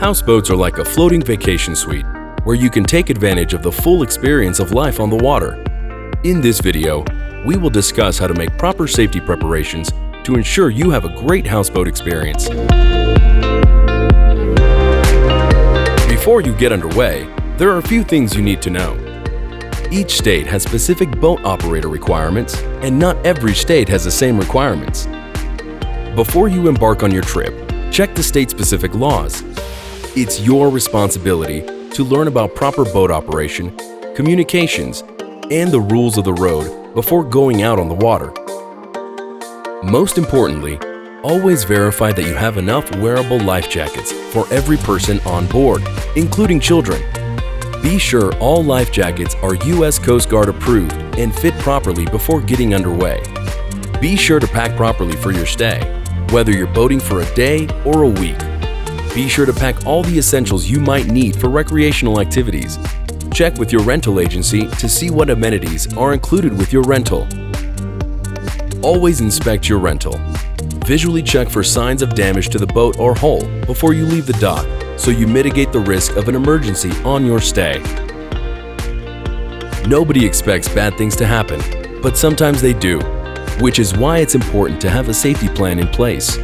Houseboats are like a floating vacation suite where you can take advantage of the full experience of life on the water. In this video, we will discuss how to make proper safety preparations to ensure you have a great houseboat experience. Before you get underway, there are a few things you need to know. Each state has specific boat operator requirements, and not every state has the same requirements. Before you embark on your trip, check the state-specific laws. It's your responsibility to learn about proper boat operation, communications, and the rules of the road before going out on the water. Most importantly, always verify that you have enough wearable life jackets for every person on board, including children. Be sure all life jackets are U.S. Coast Guard approved and fit properly before getting underway. Be sure to pack properly for your stay, whether you're boating for a day or a week. Be sure to pack all the essentials you might need for recreational activities. Check with your rental agency to see what amenities are included with your rental. Always inspect your rental. Visually check for signs of damage to the boat or hull before you leave the dock, so you mitigate the risk of an emergency on your stay. Nobody expects bad things to happen, but sometimes they do, which is why it's important to have a safety plan in place.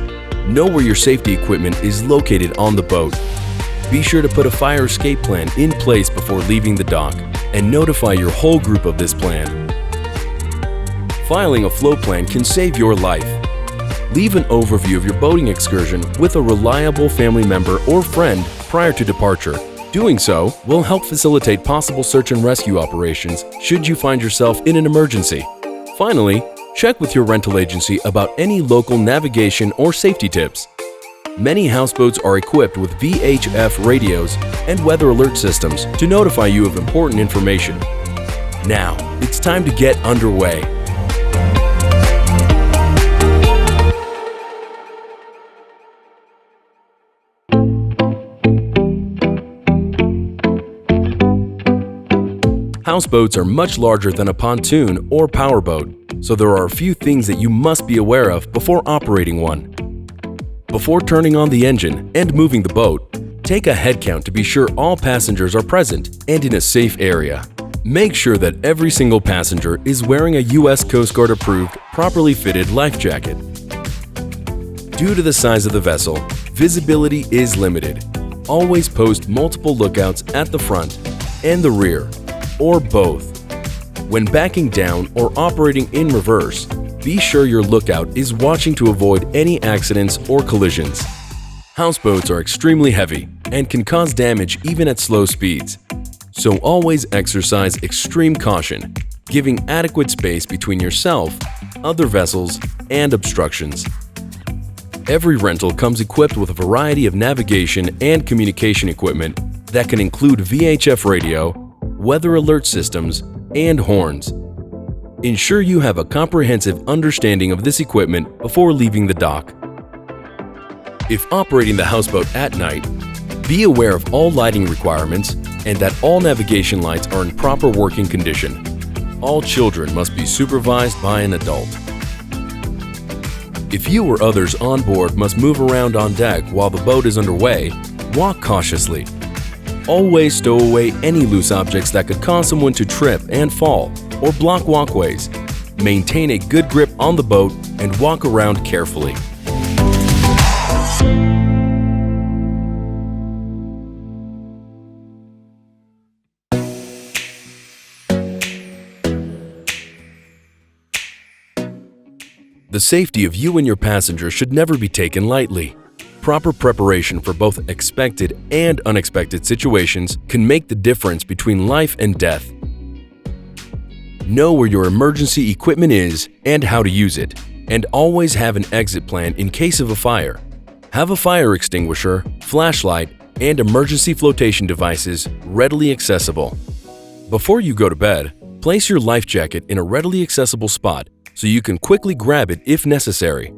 Know where your safety equipment is located on the boat. Be sure to put a fire escape plan in place before leaving the dock and notify your whole group of this plan. Filing a float plan can save your life. Leave an overview of your boating excursion with a reliable family member or friend prior to departure. Doing so will help facilitate possible search and rescue operations should you find yourself in an emergency. Finally, check with your rental agency about any local navigation or safety tips. Many houseboats are equipped with VHF radios and weather alert systems to notify you of important information. Now, it's time to get underway. Houseboats are much larger than a pontoon or powerboat, so there are a few things that you must be aware of before operating one. Before turning on the engine and moving the boat, take a head count to be sure all passengers are present and in a safe area. Make sure that every single passenger is wearing a U.S. Coast Guard approved, properly fitted life jacket. Due to the size of the vessel, visibility is limited. Always post multiple lookouts at the front and the rear, or both. When backing down or operating in reverse, be sure your lookout is watching to avoid any accidents or collisions. Houseboats are extremely heavy and can cause damage even at slow speeds, so always exercise extreme caution, giving adequate space between yourself, other vessels, and obstructions. Every rental comes equipped with a variety of navigation and communication equipment that can include VHF radio, weather alert systems, and horns. Ensure you have a comprehensive understanding of this equipment before leaving the dock. If operating the houseboat at night, be aware of all lighting requirements and that all navigation lights are in proper working condition. All children must be supervised by an adult. If you or others on board must move around on deck while the boat is underway, walk cautiously. Always stow away any loose objects that could cause someone to trip and fall or block walkways. Maintain a good grip on the boat and walk around carefully. The safety of you and your passengers should never be taken lightly. Proper preparation for both expected and unexpected situations can make the difference between life and death. Know where your emergency equipment is and how to use it, and always have an exit plan in case of a fire. Have a fire extinguisher, flashlight, and emergency flotation devices readily accessible. Before you go to bed, place your life jacket in a readily accessible spot so you can quickly grab it if necessary.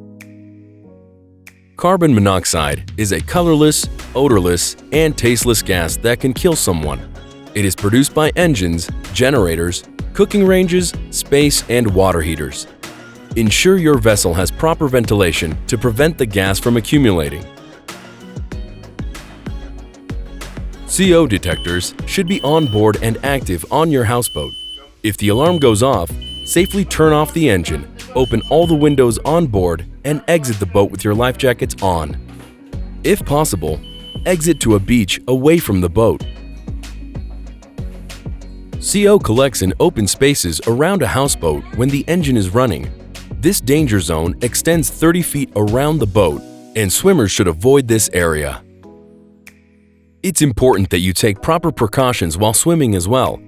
Carbon monoxide is a colorless, odorless, and tasteless gas that can kill someone. It is produced by engines, generators, cooking ranges, space, and water heaters. Ensure your vessel has proper ventilation to prevent the gas from accumulating. CO detectors should be on board and active on your houseboat. If the alarm goes off, safely turn off the engine, open all the windows on board, and exit the boat with your life jackets on. If possible, exit to a beach away from the boat. CO collects in open spaces around a houseboat when the engine is running. This danger zone extends 30 feet around the boat, and swimmers should avoid this area. It's important that you take proper precautions while swimming as well.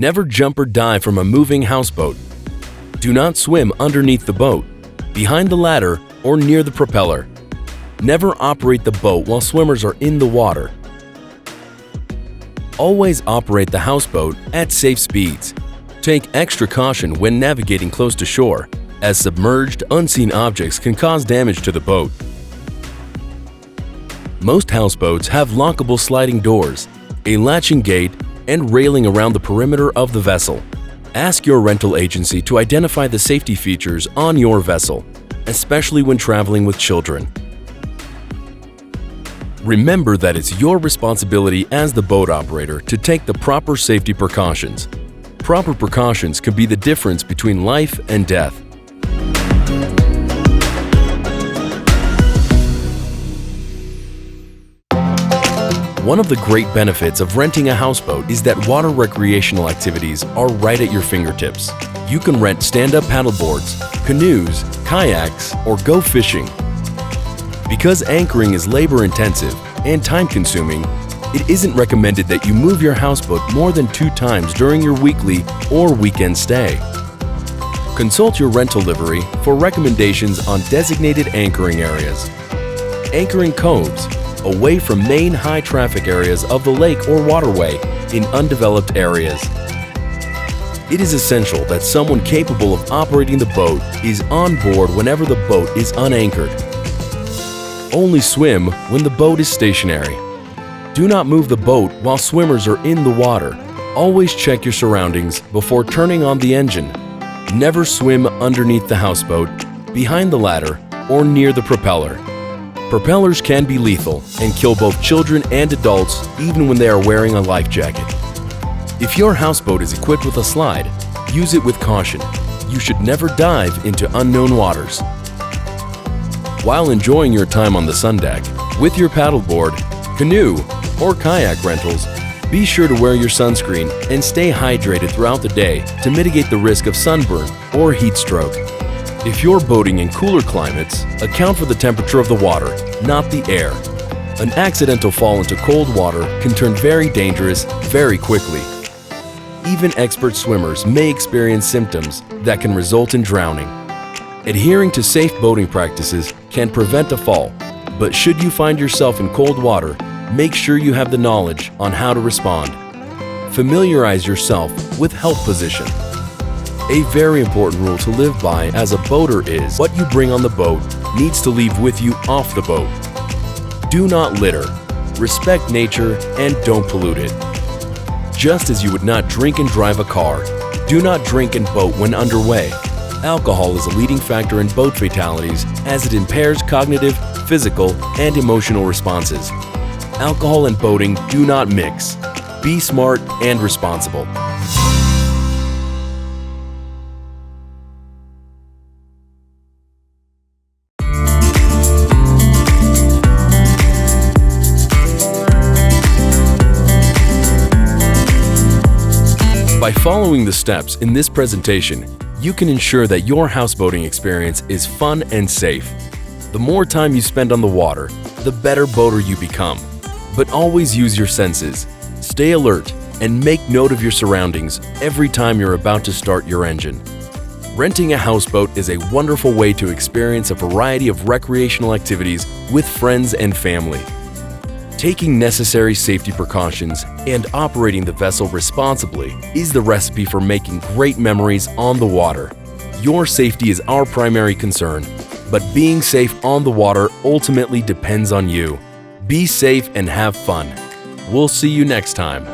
Never jump or dive from a moving houseboat. Do not swim underneath the boat, behind the ladder, or near the propeller. Never operate the boat while swimmers are in the water. Always operate the houseboat at safe speeds. Take extra caution when navigating close to shore, as submerged, unseen objects can cause damage to the boat. Most houseboats have lockable sliding doors, a latching gate, and railing around the perimeter of the vessel. Ask your rental agency to identify the safety features on your vessel, especially when traveling with children. Remember that it's your responsibility as the boat operator to take the proper safety precautions. Proper precautions can be the difference between life and death. One of the great benefits of renting a houseboat is that water recreational activities are right at your fingertips. You can rent stand-up paddleboards, canoes, kayaks, or go fishing. Because anchoring is labor-intensive and time-consuming, it isn't recommended that you move your houseboat more than 2 times during your weekly or weekend stay. Consult your rental livery for recommendations on designated anchoring areas. Anchoring coves, away from main high-traffic areas of the lake or waterway in undeveloped areas. It is essential that someone capable of operating the boat is on board whenever the boat is unanchored. Only swim when the boat is stationary. Do not move the boat while swimmers are in the water. Always check your surroundings before turning on the engine. Never swim underneath the houseboat, behind the ladder, or near the propeller. Propellers can be lethal and kill both children and adults even when they are wearing a life jacket. If your houseboat is equipped with a slide, use it with caution. You should never dive into unknown waters. While enjoying your time on the sun deck, with your paddleboard, canoe, or kayak rentals, be sure to wear your sunscreen and stay hydrated throughout the day to mitigate the risk of sunburn or heat stroke. If you're boating in cooler climates, account for the temperature of the water, not the air. An accidental fall into cold water can turn very dangerous very quickly. Even expert swimmers may experience symptoms that can result in drowning. Adhering to safe boating practices can prevent a fall, but should you find yourself in cold water, make sure you have the knowledge on how to respond. Familiarize yourself with help position. A very important rule to live by as a boater is what you bring on the boat needs to leave with you off the boat. Do not litter, respect nature, and don't pollute it. Just as you would not drink and drive a car, do not drink and boat when underway. Alcohol is a leading factor in boat fatalities as it impairs cognitive, physical, and emotional responses. Alcohol and boating do not mix. Be smart and responsible. By following the steps in this presentation, you can ensure that your houseboating experience is fun and safe. The more time you spend on the water, the better boater you become. But always use your senses. Stay alert and make note of your surroundings every time you're about to start your engine. Renting a houseboat is a wonderful way to experience a variety of recreational activities with friends and family. Taking necessary safety precautions and operating the vessel responsibly is the recipe for making great memories on the water. Your safety is our primary concern, but being safe on the water ultimately depends on you. Be safe and have fun. We'll see you next time.